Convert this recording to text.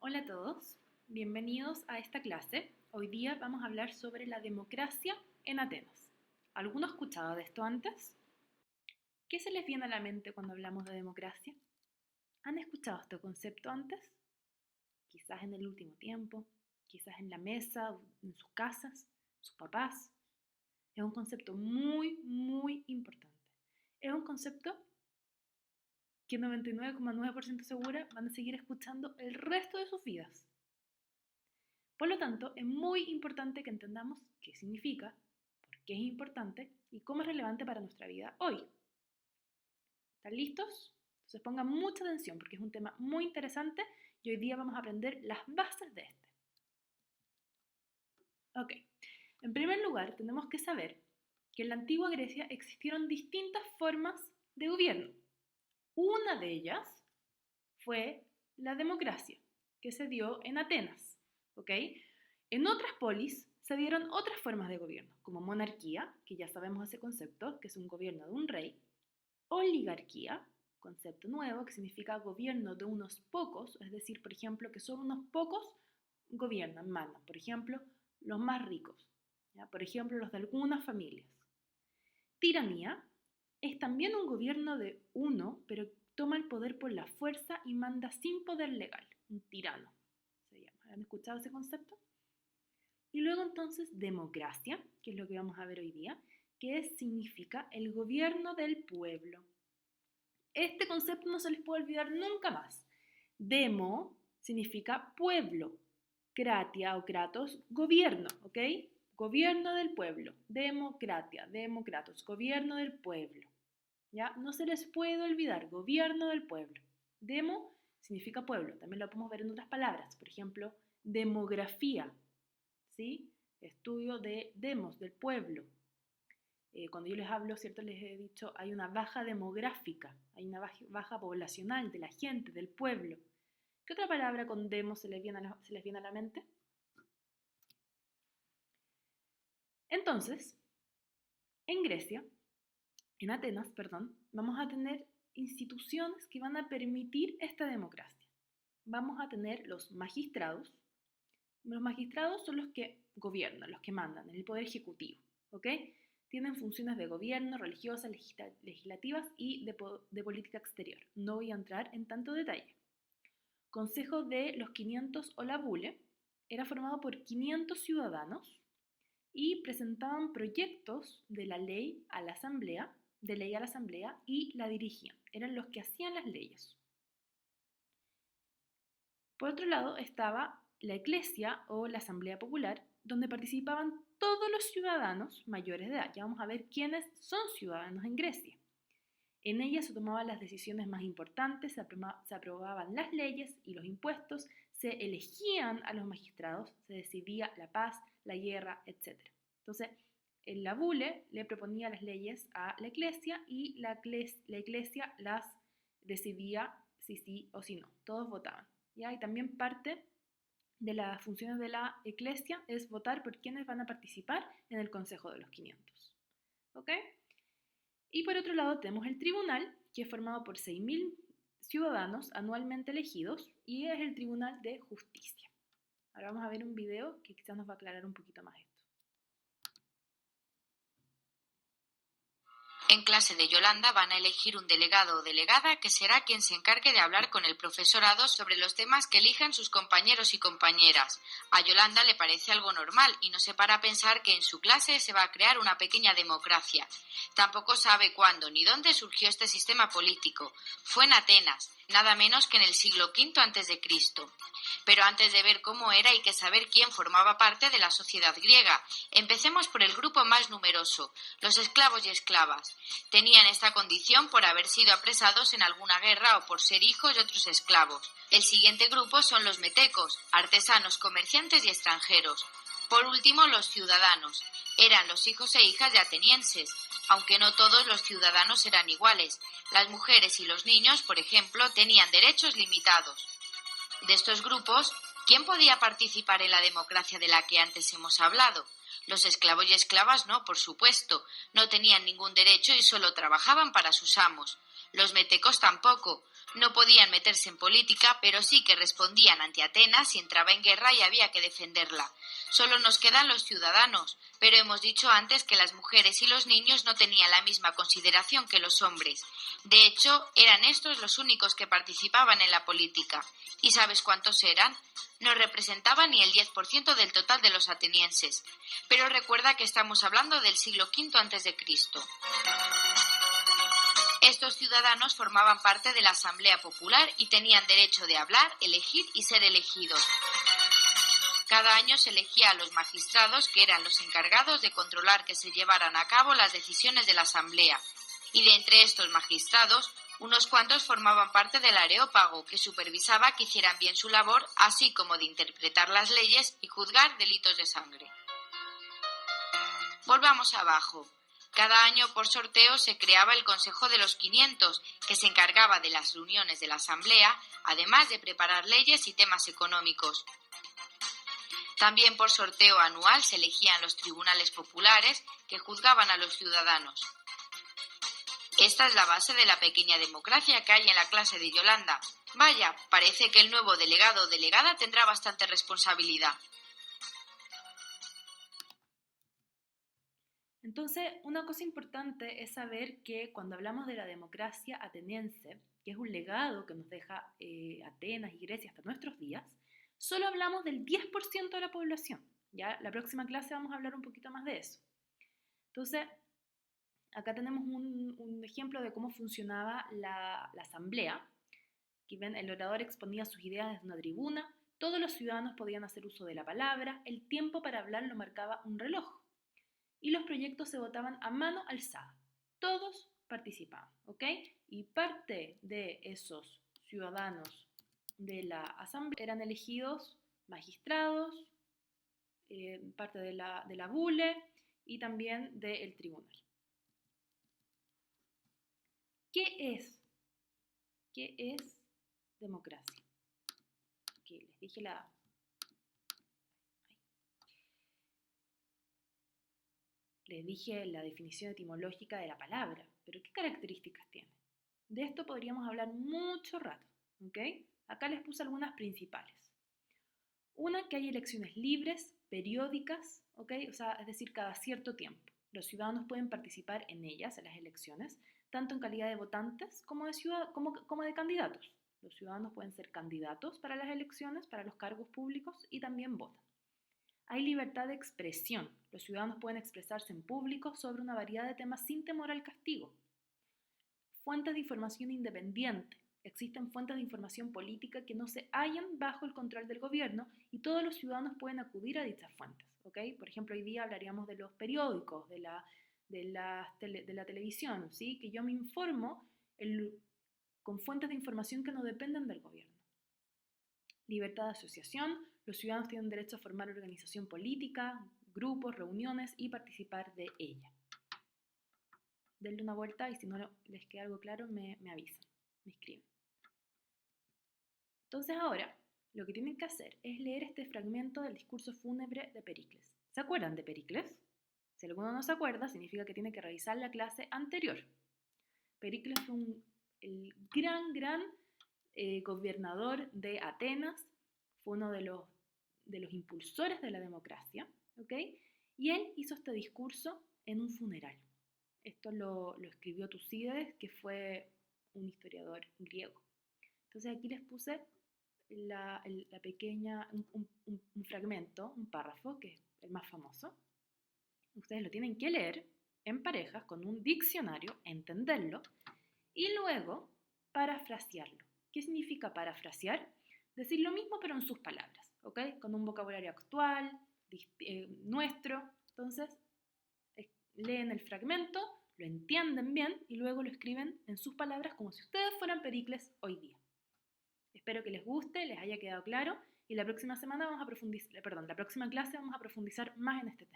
Hola a todos, bienvenidos a esta clase. Hoy día vamos a hablar sobre la democracia en Atenas. ¿Alguno ha escuchado de esto antes? ¿Qué se les viene a la mente cuando hablamos de democracia? ¿Han escuchado este concepto antes? Quizás en el último tiempo, quizás en la mesa, en sus casas, sus papás. Es un concepto muy importante. Es un concepto que 99,9% segura van a seguir escuchando el resto de sus vidas. Por lo tanto, es muy importante que entendamos qué significa, por qué es importante y cómo es relevante para nuestra vida hoy. ¿Están listos? Entonces pongan mucha atención porque es un tema muy interesante y hoy día vamos a aprender las bases de este. Ok, en primer lugar tenemos que saber que en la antigua Grecia existieron distintas formas de gobierno. Una de ellas fue la democracia, que se dio en Atenas. ¿Ok? En otras polis se dieron otras formas de gobierno, como monarquía, que ya sabemos ese concepto, que es un gobierno de un rey, oligarquía, concepto nuevo, que significa gobierno de unos pocos, es decir, por ejemplo, que solo unos pocos gobiernan, mandan, por ejemplo, los más ricos, ¿ya? Por ejemplo, los de algunas familias. Tiranía es también un gobierno de uno, pero toma el poder por la fuerza y manda sin poder legal, un tirano se llama. ¿Han escuchado ese concepto? Y luego entonces democracia, que es lo que vamos a ver hoy día, que significa el gobierno del pueblo. Este concepto no se les puede olvidar nunca más. Demo significa pueblo, kratia o kratos, gobierno, ¿ok? Gobierno del pueblo, democracia, democratos, gobierno del pueblo. ¿Ya? No se les puede olvidar, gobierno del pueblo. Demo significa pueblo, también lo podemos ver en otras palabras, por ejemplo, demografía, ¿sí? Estudio de demos, del pueblo. Cuando yo les hablo, ¿cierto? Les he dicho, hay una baja demográfica, hay una baja poblacional de la gente, del pueblo. ¿Qué otra palabra con demo se les viene a la mente? Entonces, en Grecia, en Atenas, perdón, vamos a tener instituciones que van a permitir esta democracia. Vamos a tener los magistrados. Los magistrados son los que gobiernan, los que mandan, en el poder ejecutivo, ¿ok? Tienen funciones de gobierno, religiosas, legislativas y de política exterior. No voy a entrar en tanto detalle. Consejo de los 500 o la Bule era formado por 500 ciudadanos y presentaban proyectos de la ley a la asamblea, y la dirigían. Eran los que hacían las leyes. Por otro lado estaba la Eclesia o la Asamblea Popular, donde participaban todos los ciudadanos mayores de edad. Ya vamos a ver quiénes son ciudadanos en Grecia. En ella se tomaban las decisiones más importantes, se aprobaban las leyes y los impuestos, se elegían a los magistrados, se decidía la paz, la guerra, etc. Entonces, la Bule le proponía las leyes a la Eclesia y la Eclesia las decidía si sí o si no. Todos votaban. ¿Ya? Y también parte de las funciones de la Eclesia es votar por quienes van a participar en el Consejo de los 500. ¿Ok? Y por otro lado tenemos el tribunal, que es formado por 6.000 ciudadanos anualmente elegidos y es el Tribunal de Justicia. Ahora vamos a ver un video que quizás nos va a aclarar un poquito más esto. En clase de Yolanda van a elegir un delegado o delegada que será quien se encargue de hablar con el profesorado sobre los temas que elijan sus compañeros y compañeras. A Yolanda le parece algo normal y no se para a pensar que en su clase se va a crear una pequeña democracia. Tampoco sabe cuándo ni dónde surgió este sistema político. Fue en Atenas, nada menos que en el siglo V a.C. Pero antes de ver cómo era hay que saber quién formaba parte de la sociedad griega. Empecemos por el grupo más numeroso, los esclavos y esclavas. Tenían esta condición por haber sido apresados en alguna guerra o por ser hijos de otros esclavos. El siguiente grupo son los metecos, artesanos, comerciantes y extranjeros. Por último, los ciudadanos. Eran los hijos e hijas de atenienses, aunque no todos los ciudadanos eran iguales. Las mujeres y los niños, por ejemplo, tenían derechos limitados. De estos grupos, ¿quién podía participar en la democracia de la que antes hemos hablado? Los esclavos y esclavas no, por supuesto, no tenían ningún derecho y solo trabajaban para sus amos. Los metecos tampoco, No podían meterse en política, pero sí que respondían ante Atenas si entraba en guerra y había que defenderla. Solo nos quedan los ciudadanos, pero hemos dicho antes que las mujeres y los niños no tenían la misma consideración que los hombres. De hecho, eran estos los únicos que participaban en la política. ¿Y sabes cuántos eran? No representaban ni el 10% del total de los atenienses. Pero recuerda que estamos hablando del siglo V a.C. Estos ciudadanos formaban parte de la Asamblea Popular y tenían derecho de hablar, elegir y ser elegidos. Cada año se elegía a los magistrados, que eran los encargados de controlar que se llevaran a cabo las decisiones de la Asamblea. Y de entre estos magistrados, unos cuantos formaban parte del Areópago, que supervisaba que hicieran bien su labor, así como de interpretar las leyes y juzgar delitos de sangre. Volvamos abajo. Cada año por sorteo se creaba el Consejo de los 500, que se encargaba de las reuniones de la Asamblea, además de preparar leyes y temas económicos. También por sorteo anual se elegían los tribunales populares que juzgaban a los ciudadanos. Esta es la base de la pequeña democracia que hay en la clase de Yolanda. Vaya, parece que el nuevo delegado o delegada tendrá bastante responsabilidad. Entonces, una cosa importante es saber que cuando hablamos de la democracia ateniense, que es un legado que nos deja Atenas y Grecia hasta nuestros días, solo hablamos del 10% de la población. Ya la próxima clase vamos a hablar un poquito más de eso. Entonces, acá tenemos un ejemplo de cómo funcionaba la asamblea. Aquí ven, el orador exponía sus ideas desde una tribuna, todos los ciudadanos podían hacer uso de la palabra, el tiempo para hablar lo marcaba un reloj y los proyectos se votaban a mano alzada. Todos participaban, ¿ok? Y parte de esos ciudadanos de la asamblea eran elegidos magistrados, parte de la bule y también del tribunal. ¿Qué es democracia? Que les dije la definición etimológica de la palabra, pero ¿qué características tiene? De esto podríamos hablar mucho rato, ¿ok? Acá les puse algunas principales. Una, que hay elecciones libres, periódicas, ¿ok? O sea, es decir, cada cierto tiempo. Los ciudadanos pueden participar en ellas, en las elecciones, tanto en calidad de votantes como de candidatos. Los ciudadanos pueden ser candidatos para las elecciones, para los cargos públicos y también votan. Hay libertad de expresión. Los ciudadanos pueden expresarse en público sobre una variedad de temas sin temor al castigo. Fuentes de información independiente. Existen fuentes de información política que no se hallan bajo el control del gobierno y todos los ciudadanos pueden acudir a dichas fuentes. ¿Okay? Por ejemplo, hoy día hablaríamos de los periódicos, de la televisión, ¿sí? Que yo me informo con fuentes de información que no dependen del gobierno. Libertad de asociación. Los ciudadanos tienen derecho a formar organización política, grupos, reuniones y participar de ella. Denle una vuelta y si no les queda algo claro, me avisan, me escriben. Entonces ahora, lo que tienen que hacer es leer este fragmento del discurso fúnebre de Pericles. ¿Se acuerdan de Pericles? Si alguno no se acuerda, significa que tiene que revisar la clase anterior. Pericles fue el gran gobernador de Atenas, fue uno de los impulsores de la democracia, ¿ok? Y él hizo este discurso en un funeral. Esto lo escribió Tucídides, que fue un historiador griego. Entonces aquí les puse un fragmento, un párrafo, que es el más famoso. Ustedes lo tienen que leer en parejas con un diccionario, entenderlo y luego parafrasearlo. ¿Qué significa parafrasear? Decir lo mismo pero en sus palabras, ¿ok? Con un vocabulario actual, nuestro. Entonces, leen el fragmento, lo entienden bien y luego lo escriben en sus palabras como si ustedes fueran Pericles hoy día. Espero que les guste, les haya quedado claro y la próxima clase vamos a profundizar más en este tema.